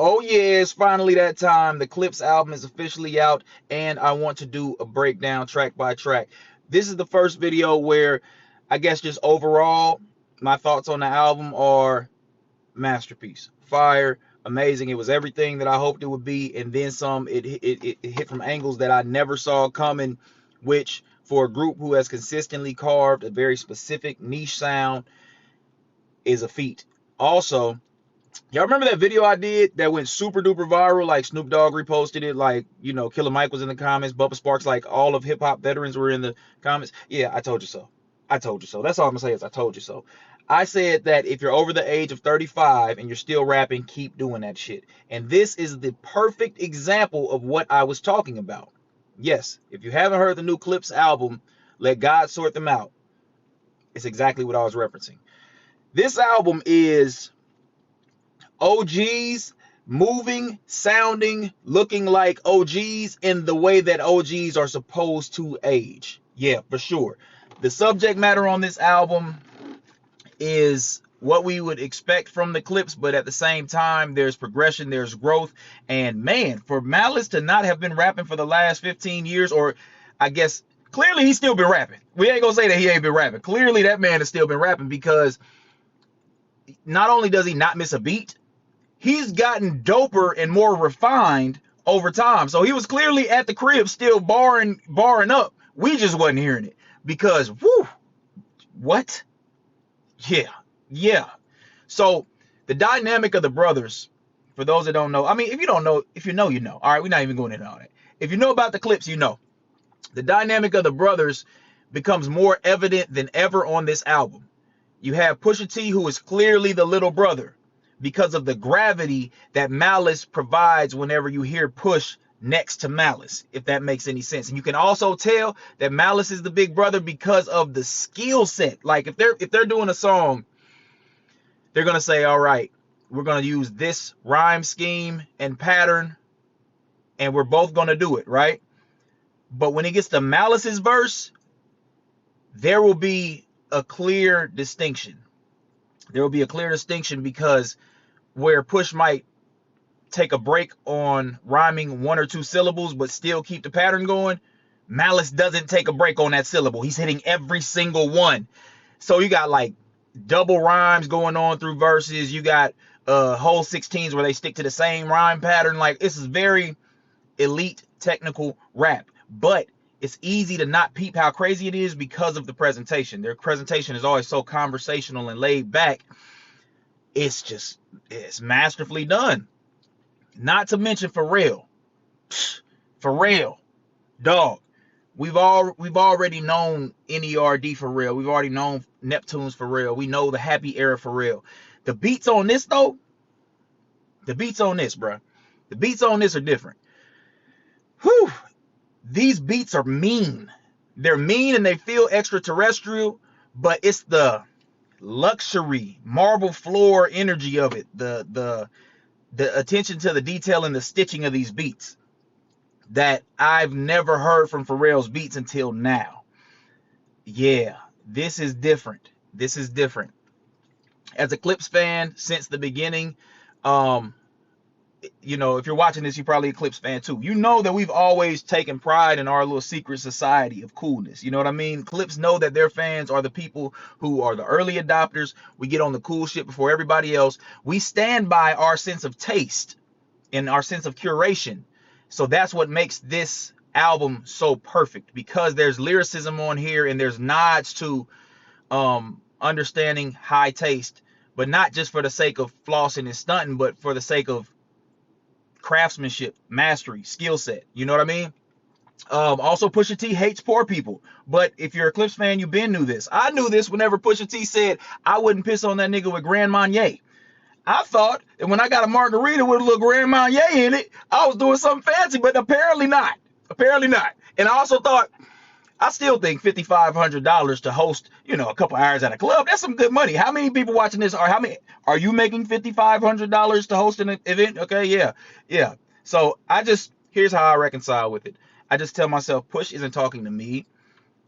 Oh yeah, it's finally that time. The Clipse album is officially out, and I want to do a breakdown track by track. This is the first video where I guess just overall my thoughts on the album are masterpiece, fire, amazing. It was everything that I hoped it would be, and then some. It hit from angles that I never saw coming, which for a group who has consistently carved a very specific niche sound is a feat. Also, y'all remember that video I did that went super duper viral? Like Snoop Dogg reposted it, like, you know, Killer Mike was in the comments, Bubba Sparks, like all of hip hop veterans were in the comments. Yeah, I told you so. I told you so. That's all I'm gonna say is I told you so. I said that if you're over the age of 35 and you're still rapping, keep doing that shit. And this is the perfect example of what I was talking about. Yes, if you haven't heard the new Clipse album, Let God Sort Them Out, it's exactly what I was referencing. This album is OGs moving, sounding, looking like OGs in the way that OGs are supposed to age. Yeah, for sure. The subject matter on this album is what we would expect from the Clipse, but at the same time, there's progression, there's growth. And man, for Malice to not have been rapping for the last 15 years, or I guess clearly he's still been rapping. We ain't gonna say that he ain't been rapping. Clearly that man has still been rapping, because not only does he not miss a beat, he's gotten doper and more refined over time. So he was clearly at the crib still barring up. We just wasn't hearing it because whoo, what? Yeah, yeah. So the dynamic of the brothers, for those that don't know, I mean, if you don't know, if you know, you know. All right, we're not even going into all that. If you know about the Clipse, you know. The dynamic of the brothers becomes more evident than ever on this album. You have Pusha T, who is clearly the little brother because of the gravity that Malice provides whenever you hear Push next to Malice, if that makes any sense. And you can also tell that Malice is the big brother because of the skill set. Like if they're doing a song, they're gonna say, all right, we're gonna use this rhyme scheme and pattern, and we're both gonna do it, right? But when it gets to Malice's verse, there will be a clear distinction. There will be a clear distinction, because where Push might take a break on rhyming one or two syllables but still keep the pattern going, Malice doesn't take a break on that syllable. He's hitting every single one. So you got like double rhymes going on through verses. You got whole 16s where they stick to the same rhyme pattern. Like, this is very elite technical rap, but it's easy to not peep how crazy it is because of the presentation. Their presentation is always so conversational and laid back. It's masterfully done. Not to mention Pharrell. Pharrell, dog. We've already known NERD Pharrell. We've already known Neptune's Pharrell. We know the Happy Era Pharrell. The beats on this though, the beats on this, bro. The beats on this are different. Whew. These beats are mean. They're mean and they feel extraterrestrial, but it's the luxury marble floor energy of it, the attention to the detail and the stitching of these beats that I've never heard from Pharrell's beats until now. Yeah, this is different. This is different. As a Clipse fan since the beginning, you know, if you're watching this, you're probably a Clipse fan too. You know that we've always taken pride in our little secret society of coolness. You know what I mean? Clipse know that their fans are the people who are the early adopters. We get on the cool shit before everybody else. We stand by our sense of taste and our sense of curation. So that's what makes this album so perfect, because there's lyricism on here and there's nods to understanding high taste, but not just for the sake of flossing and stunting, but for the sake of craftsmanship, mastery, skill set. You know what I mean? Also, Pusha T hates poor people. But if you're a Clipse fan, you been knew this. I knew this whenever Pusha T said, I wouldn't piss on that nigga with Grand Marnier. I thought that when I got a margarita with a little Grand Marnier in it, I was doing something fancy, but apparently not. Apparently not. And I also thought, I still think $5,500 to host, you know, a couple hours at a club, that's some good money. How many people watching this are you making $5,500 to host an event? Okay, yeah. So here's how I reconcile with it. I just tell myself, Push isn't talking to me.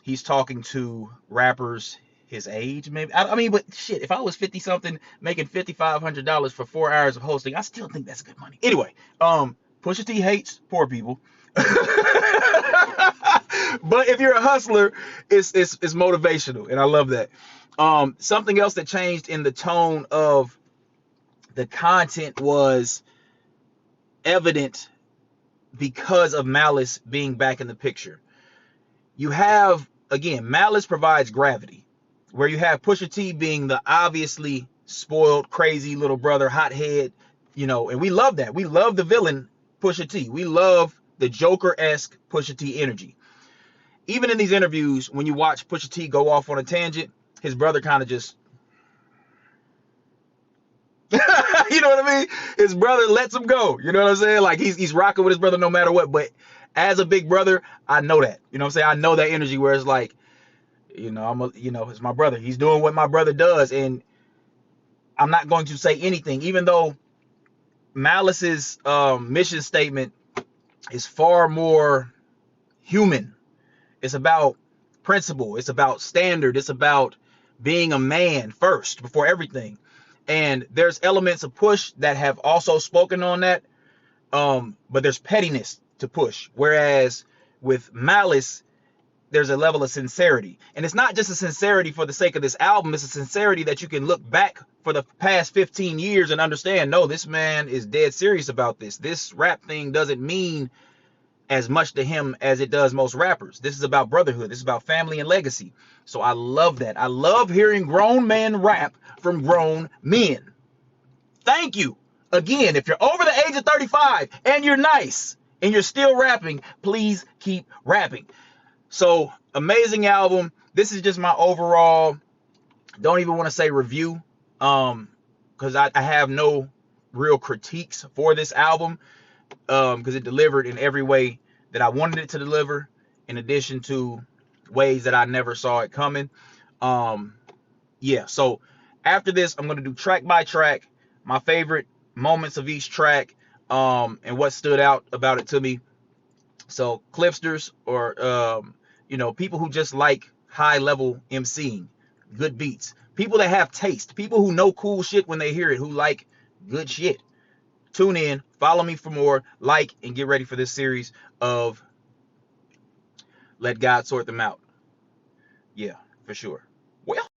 He's talking to rappers his age, maybe. I mean, but shit, if I was 50 something making $5,500 for 4 hours of hosting, I still think that's good money. Anyway, Pusha T hates poor people. But if you're a hustler, it's motivational, and I love that. Something else that changed in the tone of the content was evident because of Malice being back in the picture. You have, again, Malice provides gravity, where you have Pusha T being the obviously spoiled, crazy little brother, hothead, and we love that. We love the villain Pusha T. We love the Joker-esque Pusha T energy. Even in these interviews, when you watch Pusha T go off on a tangent, his brother kind of just, you know what I mean? His brother lets him go. You know what I'm saying? Like he's rocking with his brother no matter what. But as a big brother, I know that. You know what I'm saying? I know that energy where it's like, it's my brother. He's doing what my brother does, and I'm not going to say anything, even though Malice's mission statement is far more human. It's about principle. It's about standard. It's about being a man first before everything. And there's elements of Push that have also spoken on that. But there's pettiness to Push. Whereas with Malice, there's a level of sincerity. And it's not just a sincerity for the sake of this album. It's a sincerity that you can look back for the past 15 years and understand, no, this man is dead serious about this. This rap thing doesn't mean as much to him as it does most rappers. This is about brotherhood. This is about family and legacy. So I love that. I love hearing grown men rap from grown men. Thank you. Again, if you're over the age of 35 and you're nice and you're still rapping, please keep rapping. So amazing album. This is just my overall, don't even want to say review, because I have no real critiques for this album, because it delivered in every way that I wanted it to deliver, in addition to ways that I never saw it coming. Yeah, so after this, I'm going to do track by track, my favorite moments of each track, and what stood out about it to me. So Clipsters, or people who just like high level MCing, good beats, people that have taste, people who know cool shit when they hear it, who like good shit. Tune in, follow me for more, like, and get ready for this series of Let God Sort Them Out. Yeah, for sure. Well.